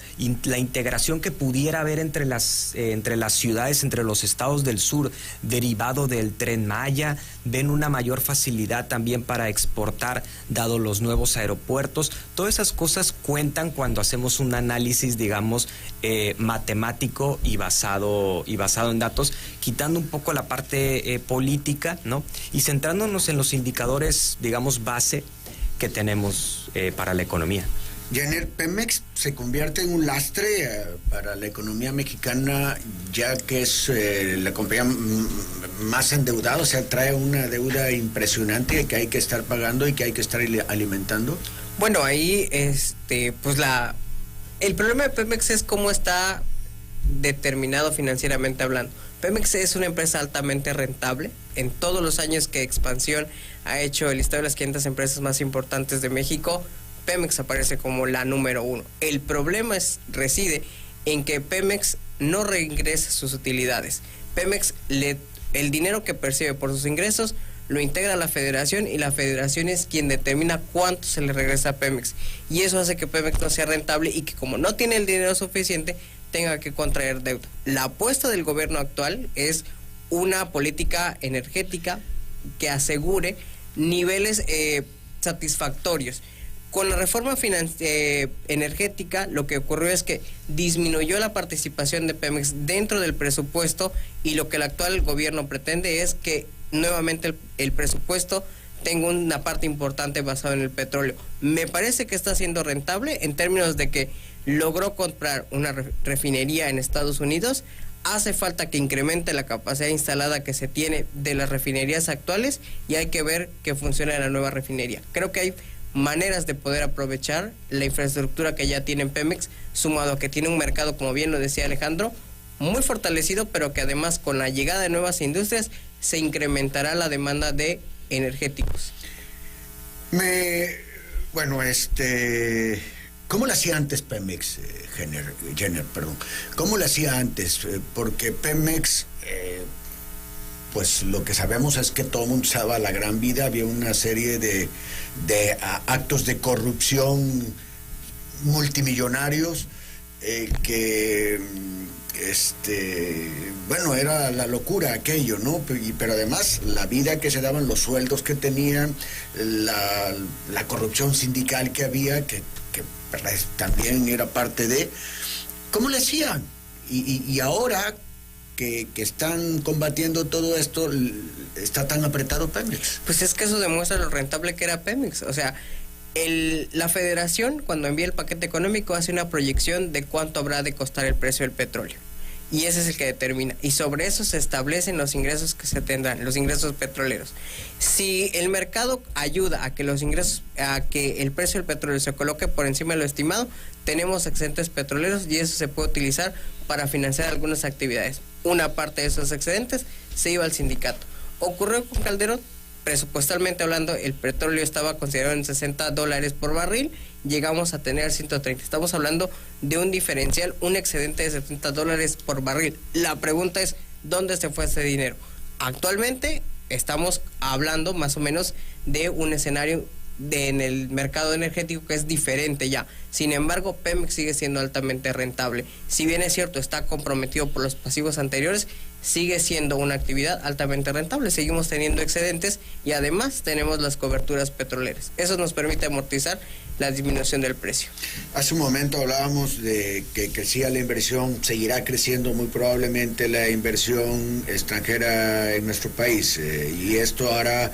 la integración que pudiera haber entre las ciudades, entre los estados del sur, derivado del Tren Maya. Ven una mayor facilidad también para exportar, dado los nuevos aeropuertos. Todas esas cosas cuentan cuando hacemos un análisis, digamos, matemático y basado en datos, quitando un poco la parte política, ¿no? Y centrándonos en los indicadores, digamos, base que tenemos para la economía. Jenner, Pemex se convierte en un lastre para la economía mexicana, ya que es la compañía más endeudada, o sea, trae una deuda impresionante que hay que estar pagando y que hay que estar alimentando. Bueno, ahí, pues el problema de Pemex es cómo está determinado financieramente hablando. Pemex es una empresa altamente rentable. En todos los años que Expansión ha hecho el listado de las 500 empresas más importantes de México, Pemex aparece como la número 1. El problema reside en que Pemex no reingresa sus utilidades. Pemex, el dinero que percibe por sus ingresos, lo integra a la federación y la federación es quien determina cuánto se le regresa a Pemex. Y eso hace que Pemex no sea rentable y que, como no tiene el dinero suficiente, tenga que contraer deuda. La apuesta del gobierno actual es una política energética que asegure niveles satisfactorios. Con la reforma energética, lo que ocurrió es que disminuyó la participación de Pemex dentro del presupuesto, y lo que el actual gobierno pretende es que nuevamente el presupuesto tenga una parte importante basada en el petróleo. Me parece que está siendo rentable en términos de que logró comprar una refinería en Estados Unidos. Hace falta que incremente la capacidad instalada que se tiene de las refinerías actuales y hay que ver que funciona la nueva refinería. Creo que hay maneras de poder aprovechar la infraestructura que ya tiene Pemex, sumado a que tiene un mercado, como bien lo decía Alejandro, muy fortalecido, pero que además con la llegada de nuevas industrias se incrementará la demanda de energéticos. ¿Cómo lo hacía antes Pemex, Jenner, perdón? ¿Cómo lo hacía antes? Porque Pemex, pues lo que sabemos es que todo el mundo usaba la gran vida, había una serie de actos de corrupción multimillonarios bueno, era la locura aquello, ¿no? Pero además la vida que se daban, los sueldos que tenían, la corrupción sindical que había, que también era parte de... ¿Cómo le hacían? Y ahora que están combatiendo todo esto, ¿está tan apretado Pemex? Pues es que eso demuestra lo rentable que era Pemex. O sea, la federación, cuando envía el paquete económico, hace una proyección de cuánto habrá de costar el precio del petróleo. Y ese es el que determina. Y sobre eso se establecen los ingresos que se tendrán, los ingresos petroleros. Si el mercado ayuda a que el precio del petróleo se coloque por encima de lo estimado, tenemos excedentes petroleros y eso se puede utilizar para financiar algunas actividades. Una parte de esos excedentes se iba al sindicato. Ocurrió con Calderón. Presupuestalmente hablando, el petróleo estaba considerado en $60 por barril, llegamos a tener 130. Estamos hablando de un diferencial, un excedente de $70 por barril. La pregunta es, ¿dónde se fue ese dinero? Actualmente estamos hablando más o menos de un escenario en el mercado energético que es diferente ya. Sin embargo, Pemex sigue siendo altamente rentable. Si bien es cierto, está comprometido por los pasivos anteriores, sigue siendo una actividad altamente rentable. Seguimos teniendo excedentes y además tenemos las coberturas petroleras. Eso nos permite amortizar la disminución del precio. Hace un momento hablábamos de que crecía la inversión, seguirá creciendo muy probablemente la inversión extranjera en nuestro país, y esto hará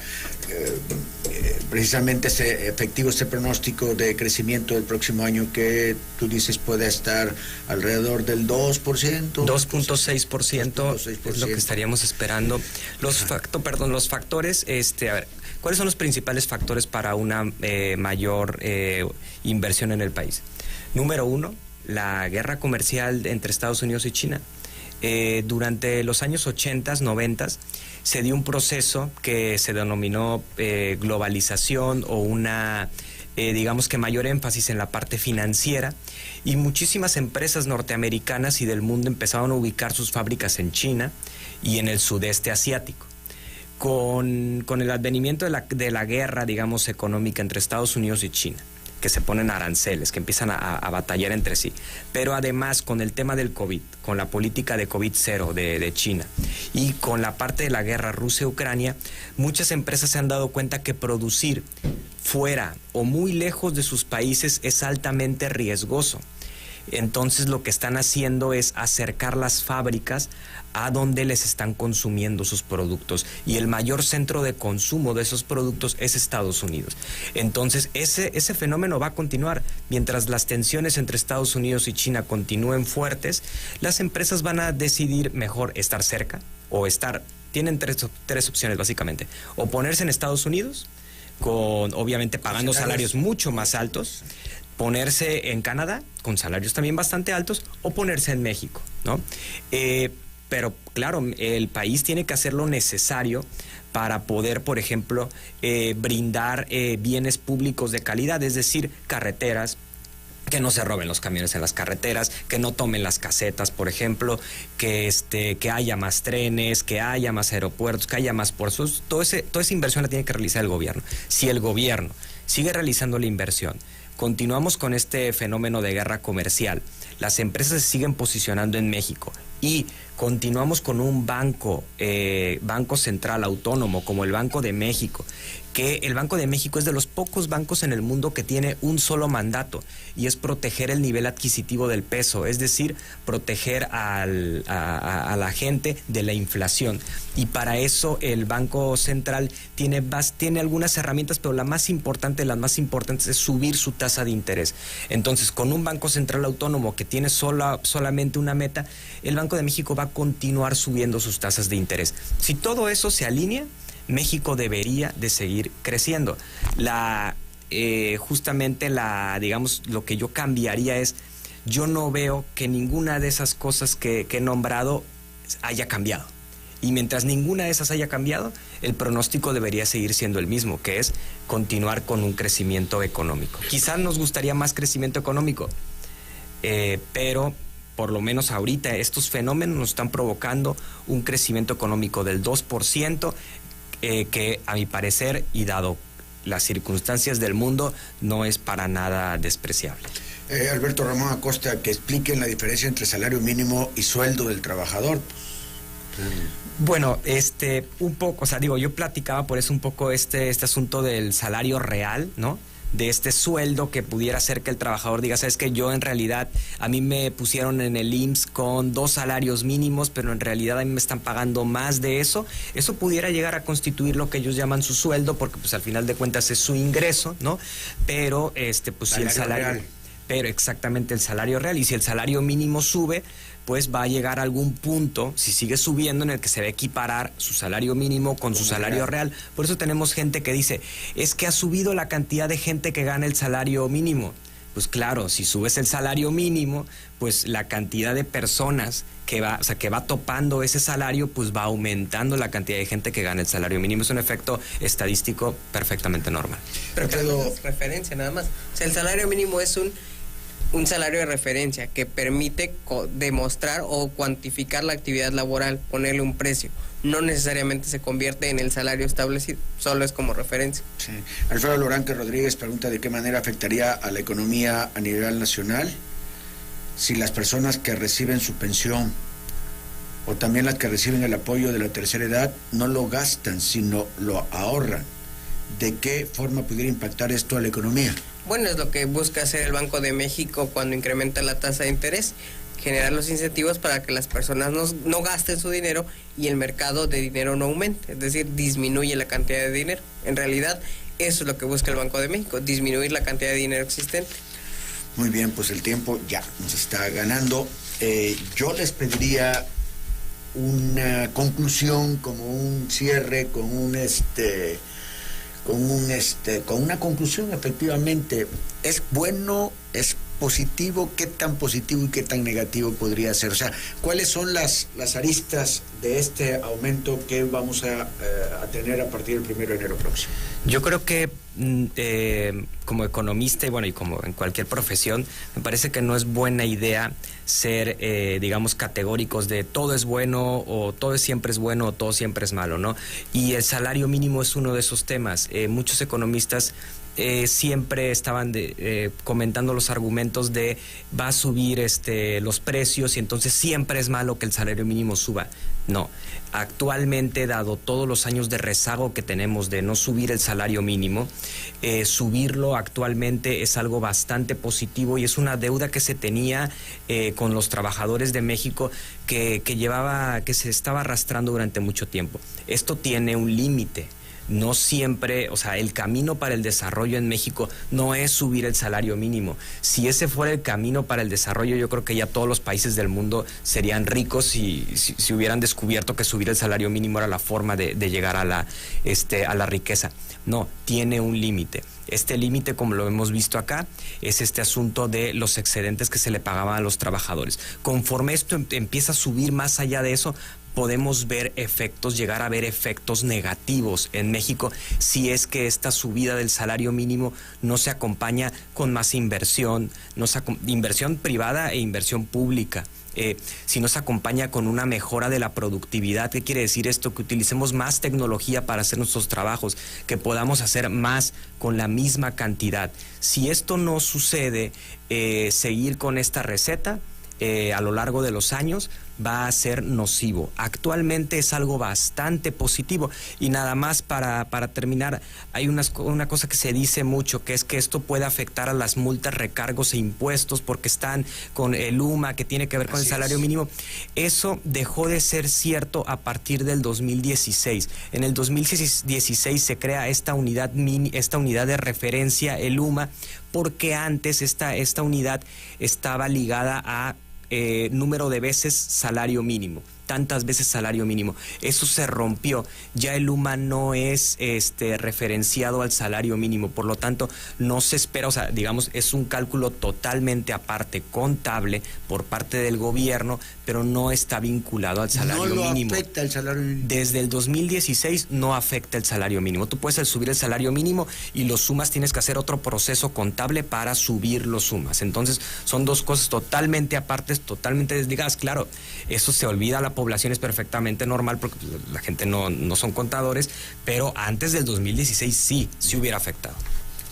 precisamente efectivo este pronóstico de crecimiento del próximo año que tú dices puede estar alrededor del 2%. 2.6% es lo que estaríamos esperando. Los factores, a ver, ¿cuáles son los principales factores para una mayor inversión en el país? Número uno, la guerra comercial entre Estados Unidos y China. Durante los años 80, 90 se dio un proceso que se denominó globalización o una, digamos que mayor énfasis en la parte financiera, y muchísimas empresas norteamericanas y del mundo empezaron a ubicar sus fábricas en China y en el sudeste asiático. Con el advenimiento de la guerra, digamos, económica entre Estados Unidos y China, que se ponen aranceles, que empiezan a batallar entre sí, pero además con el tema del COVID, con la política de COVID-0 de China y con la parte de la guerra Rusia-Ucrania, muchas empresas se han dado cuenta que producir fuera o muy lejos de sus países es altamente riesgoso. Entonces lo que están haciendo es acercar las fábricas a donde les están consumiendo sus productos, y el mayor centro de consumo de esos productos es Estados Unidos. Entonces ese fenómeno va a continuar. Mientras las tensiones entre Estados Unidos y China continúen fuertes, las empresas van a decidir mejor estar cerca o tienen tres opciones básicamente: o ponerse en Estados Unidos, obviamente pagando salarios mucho más altos, ponerse en Canadá con salarios también bastante altos, o ponerse en México, ¿no? Pero claro, el país tiene que hacer lo necesario para poder, por ejemplo, brindar bienes públicos de calidad, es decir, carreteras, que no se roben los camiones en las carreteras, que no tomen las casetas, por ejemplo, que haya más trenes, que haya más aeropuertos, que haya más puertos. Toda esa inversión la tiene que realizar el gobierno. Si el gobierno sigue realizando la inversión, continuamos con este fenómeno de guerra comercial, las empresas se siguen posicionando en México y continuamos con un banco central autónomo como el Banco de México, que el Banco de México es de los pocos bancos en el mundo que tiene un solo mandato, y es proteger el nivel adquisitivo del peso, es decir, proteger a la gente de la inflación. Y para eso el Banco Central tiene algunas herramientas, pero las más importantes es subir su tasa de interés. Entonces, con un Banco Central autónomo que tiene solamente una meta, el Banco de México va a continuar subiendo sus tasas de interés. Si todo eso se alinea, México debería de seguir creciendo. Digamos, lo que yo cambiaría es, yo no veo que ninguna de esas cosas que he nombrado haya cambiado. Y mientras ninguna de esas haya cambiado, el pronóstico debería seguir siendo el mismo, que es continuar con un crecimiento económico. Quizás nos gustaría más crecimiento económico, pero por lo menos ahorita estos fenómenos nos están provocando un crecimiento económico del 2%, que a mi parecer, y dado las circunstancias del mundo, no es para nada despreciable. Alberto Ramón Acosta, que expliquen la diferencia entre salario mínimo y sueldo del trabajador. Bueno, un poco, yo platicaba por eso un poco este asunto del salario real, ¿no? De este sueldo que pudiera ser que el trabajador diga, sabes que yo en realidad, a mí me pusieron en el IMSS con 2 salarios mínimos, pero en realidad a mí me están pagando más de eso. Eso pudiera llegar a constituir lo que ellos llaman su sueldo, porque pues al final de cuentas es su ingreso, ¿no? Pero pues si el salario real. Pero exactamente el salario real, y si el salario mínimo sube, pues va a llegar a algún punto, si sigue subiendo, en el que se va a equiparar su salario mínimo con su salario real. Por eso tenemos gente que dice, es que ha subido la cantidad de gente que gana el salario mínimo. Pues claro, si subes el salario mínimo, pues la cantidad de personas que va topando ese salario, pues va aumentando la cantidad de gente que gana el salario mínimo. Es un efecto estadístico perfectamente normal. Pero es referencia nada más. O sea, el salario mínimo es un salario de referencia que permite demostrar o cuantificar la actividad laboral, ponerle un precio. No necesariamente se convierte en el salario establecido, solo es como referencia. Sí. Alfredo Lorante Rodríguez pregunta de qué manera afectaría a la economía a nivel nacional si las personas que reciben su pensión o también las que reciben el apoyo de la tercera edad, no lo gastan, sino lo ahorran. ¿De qué forma pudiera impactar esto a la economía? Bueno, es lo que busca hacer el Banco de México cuando incrementa la tasa de interés, generar los incentivos para que las personas no gasten su dinero y el mercado de dinero no aumente, es decir, disminuye la cantidad de dinero. En realidad, eso es lo que busca el Banco de México, disminuir la cantidad de dinero existente. Muy bien, pues el tiempo ya nos está ganando. Yo les pediría una conclusión, como un cierre, con una conclusión. Efectivamente, ¿es bueno, es positivo? ¿Qué tan positivo y qué tan negativo podría ser? O sea, ¿cuáles son las aristas de este aumento que vamos a tener a partir del 1 de enero próximo? Yo creo que como economista y bueno, y como en cualquier profesión, me parece que no es buena idea ser, digamos, categóricos de todo es bueno o todo siempre es bueno o todo siempre es malo, ¿no? Y el salario mínimo es uno de esos temas. Muchos economistas siempre estaban comentando los argumentos de va a subir los precios y entonces siempre es malo que el salario mínimo suba. No, actualmente, dado todos los años de rezago que tenemos de no subir el salario mínimo, subirlo actualmente es algo bastante positivo y es una deuda que se tenía con los trabajadores de México que se estaba arrastrando durante mucho tiempo. Esto tiene un límite. No siempre, o sea, el camino para el desarrollo en México no es subir el salario mínimo. Si ese fuera el camino para el desarrollo, yo creo que ya todos los países del mundo serían ricos si hubieran descubierto que subir el salario mínimo era la forma de llegar a la riqueza. No, tiene un límite. Este límite, como lo hemos visto acá, es este asunto de los excedentes que se le pagaban a los trabajadores. Conforme esto empieza a subir más allá de eso, podemos ver llegar a ver efectos negativos en México si es que esta subida del salario mínimo no se acompaña con más inversión, inversión privada e inversión pública. Si no se acompaña con una mejora de la productividad. ¿Qué quiere decir esto? Que utilicemos más tecnología para hacer nuestros trabajos, que podamos hacer más con la misma cantidad. Si esto no sucede, seguir con esta receta a lo largo de los años va a ser nocivo. Actualmente es algo bastante positivo. Y nada más para terminar, hay una cosa que se dice mucho, que es que esto puede afectar a las multas, recargos e impuestos porque están con el UMA, que tiene que ver con el salario mínimo. Eso dejó de ser cierto a partir del 2016. En el 2016 se crea esta unidad de referencia, el UMA, porque antes esta unidad estaba ligada a número de veces salario mínimo, tantas veces salario mínimo. Eso se rompió. Ya el UMA no es referenciado al salario mínimo, por lo tanto no se espera, o sea, digamos, es un cálculo totalmente aparte, contable por parte del gobierno, pero no está vinculado al salario mínimo. No afecta el salario mínimo. Desde el 2016 no afecta el salario mínimo. Tú puedes subir el salario mínimo y los sumas tienes que hacer otro proceso contable para subir los sumas. Entonces son dos cosas totalmente apartes, totalmente desligadas. Claro, eso se olvida a la población, es perfectamente normal porque la gente no son contadores, pero antes del 2016 sí hubiera afectado.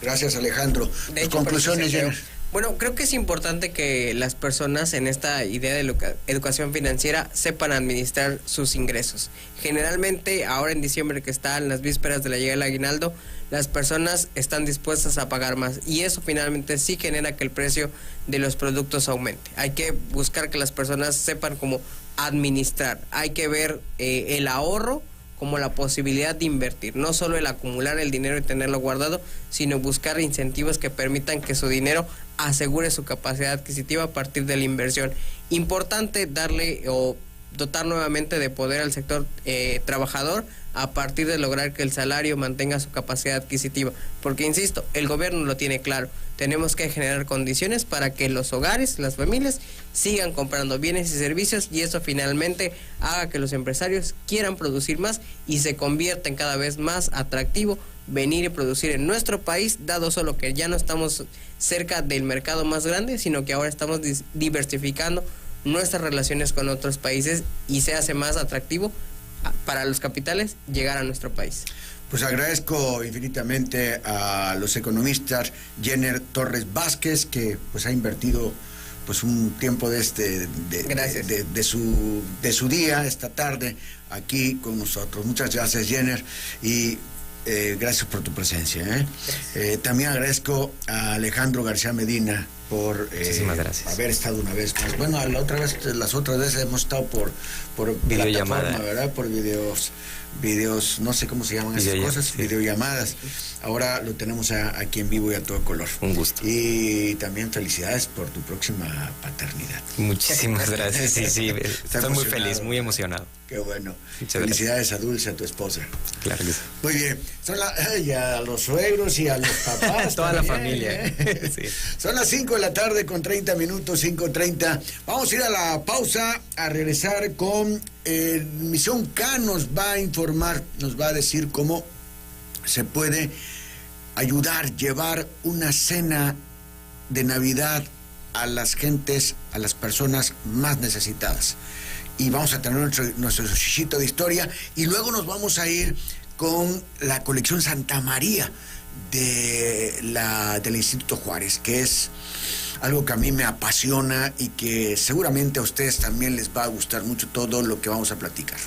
Gracias, Alejandro. Tus conclusiones, Jenner. Bueno, creo que es importante que las personas en esta idea de educación financiera sepan administrar sus ingresos. Generalmente, ahora en diciembre, que están las vísperas de la llegada del aguinaldo, las personas están dispuestas a pagar más y eso finalmente sí genera que el precio de los productos aumente. Hay que buscar que las personas sepan cómo administrar. Hay que ver el ahorro como la posibilidad de invertir, no solo el acumular el dinero y tenerlo guardado, sino buscar incentivos que permitan que su dinero asegure su capacidad adquisitiva a partir de la inversión. Importante darle o dotar nuevamente de poder al sector trabajador a partir de lograr que el salario mantenga su capacidad adquisitiva, porque insisto, el gobierno lo tiene claro, tenemos que generar condiciones para que los hogares, las familias sigan comprando bienes y servicios y eso finalmente haga que los empresarios quieran producir más y se convierta en cada vez más atractivo venir y producir en nuestro país, dado solo que ya no estamos cerca del mercado más grande, sino que ahora estamos diversificando nuestras relaciones con otros países y se hace más atractivo para los capitales llegar a nuestro país. Pues agradezco infinitamente a los economistas Jenner Torres Vázquez, que pues ha invertido pues un tiempo de Gracias. de su día esta tarde aquí con nosotros. Muchas gracias, Jenner, y gracias por tu presencia. También agradezco a Alejandro García Medina por haber estado una vez más. Bueno, las otras veces hemos estado por videollamada, plataforma, ¿verdad? Por videos, no sé cómo se llaman esas cosas, sí. Videollamadas. Ahora lo tenemos aquí en vivo y a todo color. Un gusto. Y también felicidades por tu próxima paternidad. Muchísimas gracias. Sí, estoy muy feliz, muy emocionado. Qué bueno. Muchas felicidades a Dulce, a tu esposa. Claro que sí. Muy bien. Y a los suegros y a los papás. Toda también, la familia. Sí. Son las 5 de la tarde con 30 minutos, 5:30. Vamos a ir a la pausa, a regresar con Misión K. Nos va a informar, nos va a decir cómo se puede ayudar, llevar una cena de Navidad a las gentes, a las personas más necesitadas. Y vamos a tener nuestro chichito de historia, y luego nos vamos a ir con la colección Santa María del Instituto Juárez, que es algo que a mí me apasiona y que seguramente a ustedes también les va a gustar mucho todo lo que vamos a platicar.